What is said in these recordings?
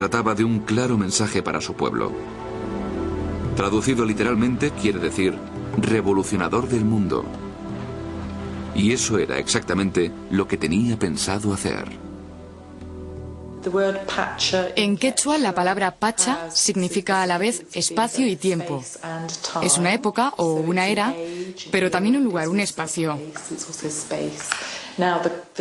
trataba de un claro mensaje para su pueblo. Traducido literalmente quiere decir revolucionador del mundo. Y eso era exactamente lo que tenía pensado hacer. En quechua, la palabra pacha significa a la vez espacio y tiempo. Es una época o una era, pero también un lugar, un espacio.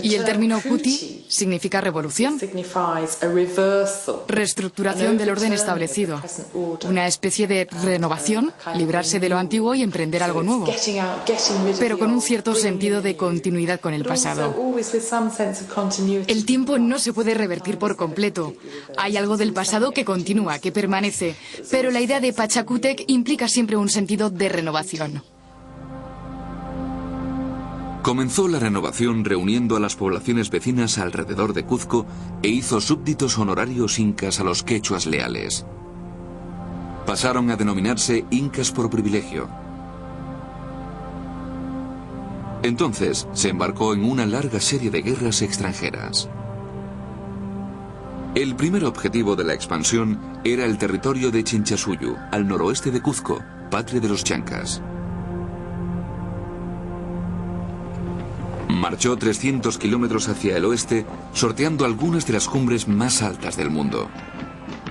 Y el término kuti significa revolución, reestructuración del orden establecido, una especie de renovación, librarse de lo antiguo y emprender algo nuevo, pero con un cierto sentido de continuidad con el pasado. El tiempo no se puede revertir por completo. Hay algo del pasado que continúa, que permanece, pero la idea de Pachacútec implica siempre un sentido de renovación. Comenzó la renovación reuniendo a las poblaciones vecinas alrededor de Cuzco e hizo súbditos honorarios incas a los quechuas leales. Pasaron a denominarse incas por privilegio. Entonces se embarcó en una larga serie de guerras extranjeras. El primer objetivo de la expansión era el territorio de Chinchasuyu, al noroeste de Cuzco, patria de los chancas. Marchó 300 kilómetros hacia el oeste, sorteando algunas de las cumbres más altas del mundo.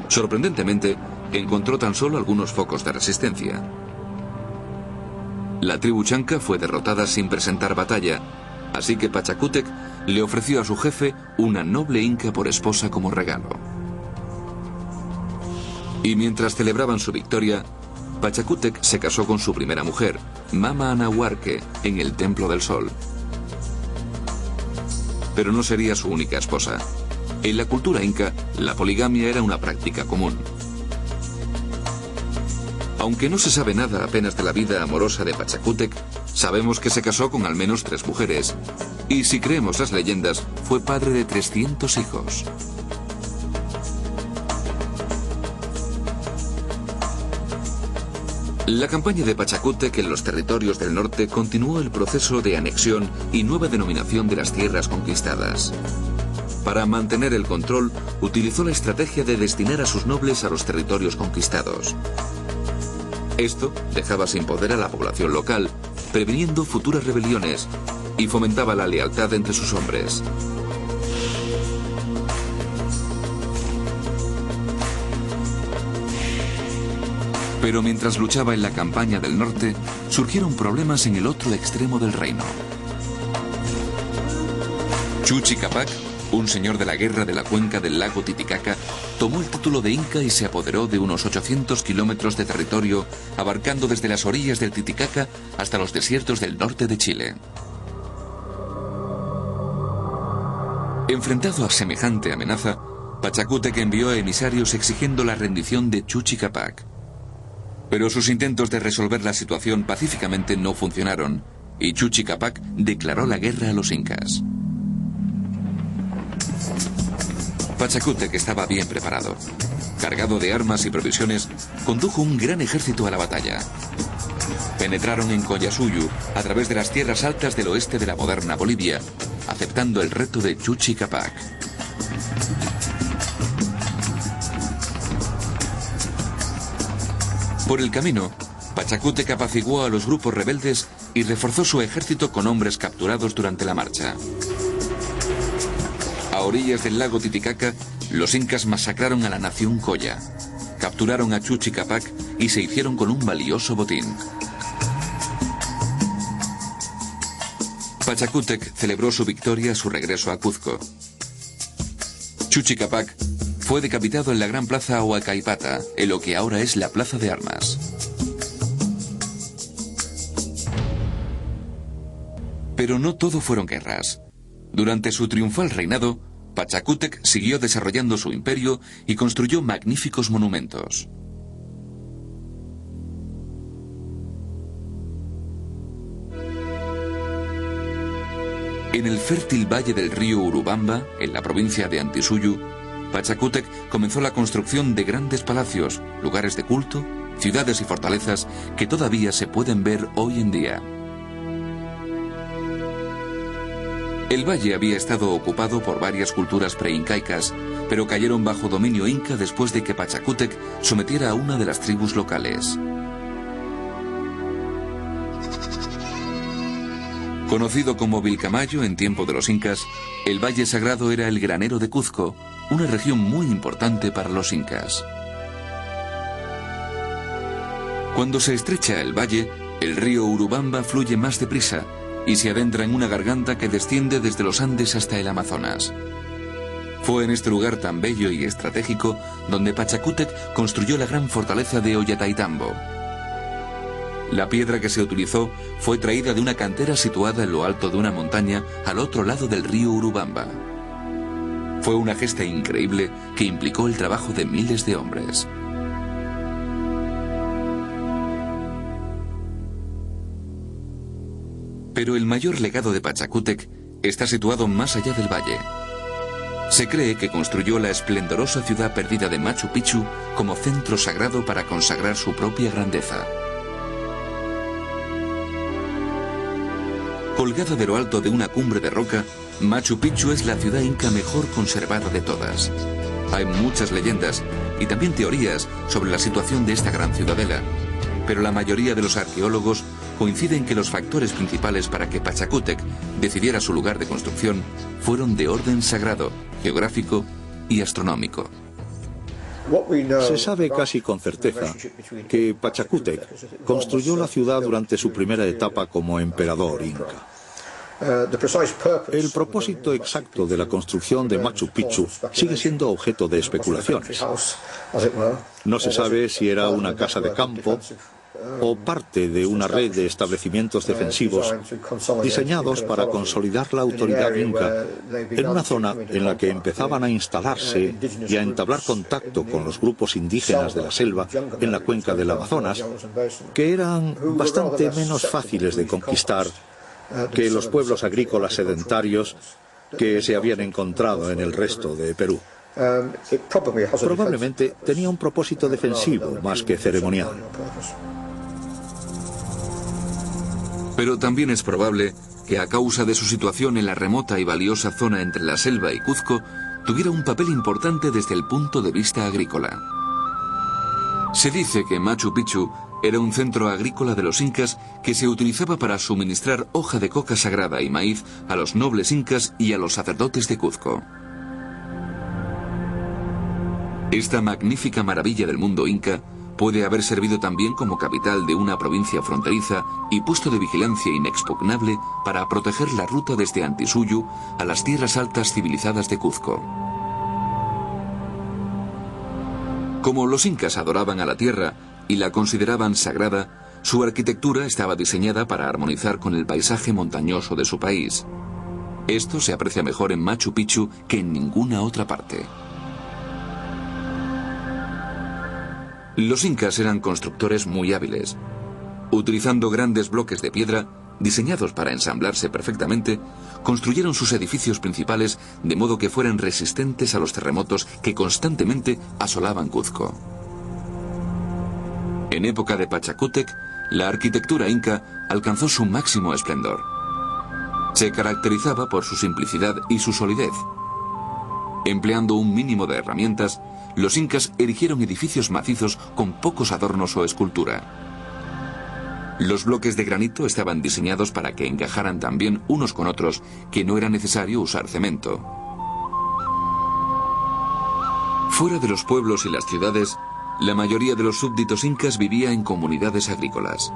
Sorprendentemente, encontró tan solo algunos focos de resistencia. La tribu chanca fue derrotada sin presentar batalla, así que Pachacútec le ofreció a su jefe una noble inca por esposa como regalo. Y mientras celebraban su victoria, Pachacútec se casó con su primera mujer, Mama Anahuarque, en el Templo del Sol. Pero no sería su única esposa. En la cultura inca, la poligamia era una práctica común. Aunque no se sabe nada apenas de la vida amorosa de Pachacútec, sabemos que se casó con al menos 3 mujeres, y si creemos las leyendas, fue padre de 300 hijos. La campaña de Pachacútec en los territorios del norte continuó el proceso de anexión y nueva denominación de las tierras conquistadas. Para mantener el control, utilizó la estrategia de destinar a sus nobles a los territorios conquistados. Esto dejaba sin poder a la población local, previniendo futuras rebeliones, y fomentaba la lealtad entre sus hombres. Pero mientras luchaba en la campaña del norte, surgieron problemas en el otro extremo del reino. Chuchi Capac, un señor de la guerra de la cuenca del lago Titicaca, tomó el título de inca y se apoderó de unos 800 kilómetros de territorio, abarcando desde las orillas del Titicaca hasta los desiertos del norte de Chile. Enfrentado a semejante amenaza, Pachacútec envió emisarios exigiendo la rendición de Chuchi Capac. Pero sus intentos de resolver la situación pacíficamente no funcionaron, y Chuchi Capac declaró la guerra a los incas. Pachacútec estaba bien preparado. Cargado de armas y provisiones, condujo un gran ejército a la batalla. Penetraron en Collasuyu, a través de las tierras altas del oeste de la moderna Bolivia, aceptando el reto de Chuchi Capac. Por el camino, Pachacútec apaciguó a los grupos rebeldes y reforzó su ejército con hombres capturados durante la marcha. A orillas del lago Titicaca, los incas masacraron a la nación Colla, capturaron a Chuchi Capac y se hicieron con un valioso botín. Pachacútec celebró su victoria a su regreso a Cuzco. Chuchi Capac fue decapitado en la gran plaza Huacaipata, en lo que ahora es la plaza de armas. Pero no todo fueron guerras. Durante su triunfal reinado, Pachacútec siguió desarrollando su imperio y construyó magníficos monumentos. En el fértil valle del río Urubamba, en la provincia de Antisuyu, Pachacútec comenzó la construcción de grandes palacios, lugares de culto, ciudades y fortalezas que todavía se pueden ver hoy en día. El valle había estado ocupado por varias culturas preincaicas, pero cayeron bajo dominio inca después de que Pachacútec sometiera a una de las tribus locales. Conocido como Vilcamayo en tiempo de los incas, el Valle Sagrado era el granero de Cuzco, una región muy importante para los incas. Cuando se estrecha el valle, el río Urubamba fluye más deprisa y se adentra en una garganta que desciende desde los Andes hasta el Amazonas. Fue en este lugar tan bello y estratégico donde Pachacútec construyó la gran fortaleza de Ollantaytambo. La piedra que se utilizó fue traída de una cantera situada en lo alto de una montaña al otro lado del río Urubamba. Fue una gesta increíble que implicó el trabajo de miles de hombres. Pero el mayor legado de Pachacútec está situado más allá del valle. Se cree que construyó la esplendorosa ciudad perdida de Machu Picchu como centro sagrado para consagrar su propia grandeza. Colgada de lo alto de una cumbre de roca, Machu Picchu es la ciudad inca mejor conservada de todas. Hay muchas leyendas y también teorías sobre la situación de esta gran ciudadela, pero la mayoría de los arqueólogos coinciden que los factores principales para que Pachacútec decidiera su lugar de construcción fueron de orden sagrado, geográfico y astronómico. Se sabe casi con certeza que Pachacútec construyó la ciudad durante su primera etapa como emperador inca. El propósito exacto de la construcción de Machu Picchu sigue siendo objeto de especulaciones. No se sabe si era una casa de campo o parte de una red de establecimientos defensivos diseñados para consolidar la autoridad inca en una zona en la que empezaban a instalarse y a entablar contacto con los grupos indígenas de la selva en la cuenca del Amazonas, que eran bastante menos fáciles de conquistar que los pueblos agrícolas sedentarios que se habían encontrado en el resto de Perú. Probablemente tenía un propósito defensivo más que ceremonial. Pero también es probable que a causa de su situación en la remota y valiosa zona entre la selva y Cuzco, tuviera un papel importante desde el punto de vista agrícola. Se dice que Machu Picchu era un centro agrícola de los incas que se utilizaba para suministrar hoja de coca sagrada y maíz a los nobles incas y a los sacerdotes de Cuzco. Esta magnífica maravilla del mundo inca puede haber servido también como capital de una provincia fronteriza y puesto de vigilancia inexpugnable para proteger la ruta desde Antisuyu a las tierras altas civilizadas de Cuzco. Como los incas adoraban a la tierra y la consideraban sagrada, su arquitectura estaba diseñada para armonizar con el paisaje montañoso de su país. Esto se aprecia mejor en Machu Picchu que en ninguna otra parte. Los incas eran constructores muy hábiles. Utilizando grandes bloques de piedra, diseñados para ensamblarse perfectamente, construyeron sus edificios principales de modo que fueran resistentes a los terremotos que constantemente asolaban Cuzco. En época de Pachacútec, la arquitectura inca alcanzó su máximo esplendor. Se caracterizaba por su simplicidad y su solidez. Empleando un mínimo de herramientas, los incas erigieron edificios macizos con pocos adornos o escultura. Los bloques de granito estaban diseñados para que encajaran tan bien unos con otros que no era necesario usar cemento. Fuera de los pueblos y las ciudades, la mayoría de los súbditos incas vivía en comunidades agrícolas.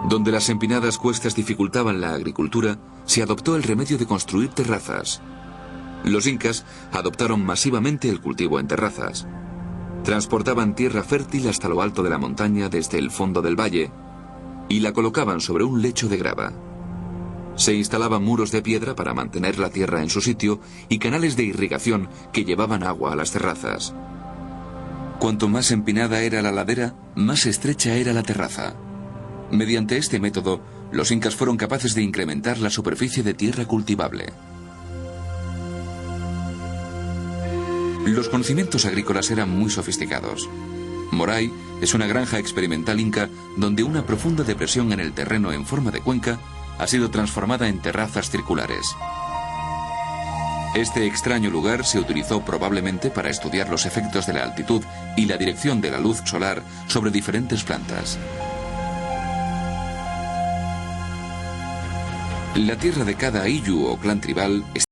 Donde las empinadas cuestas dificultaban la agricultura, se adoptó el remedio de construir terrazas. Los incas adoptaron masivamente el cultivo en terrazas. Transportaban tierra fértil hasta lo alto de la montaña desde el fondo del valle y la colocaban sobre un lecho de grava. Se instalaban muros de piedra para mantener la tierra en su sitio y canales de irrigación que llevaban agua a las terrazas. Cuanto más empinada era la ladera, más estrecha era la terraza. Mediante este método, los incas fueron capaces de incrementar la superficie de tierra cultivable. Los conocimientos agrícolas eran muy sofisticados. Moray es una granja experimental inca donde una profunda depresión en el terreno en forma de cuenca ha sido transformada en terrazas circulares. Este extraño lugar se utilizó probablemente para estudiar los efectos de la altitud y la dirección de la luz solar sobre diferentes plantas. La tierra de cada ayllu o clan tribal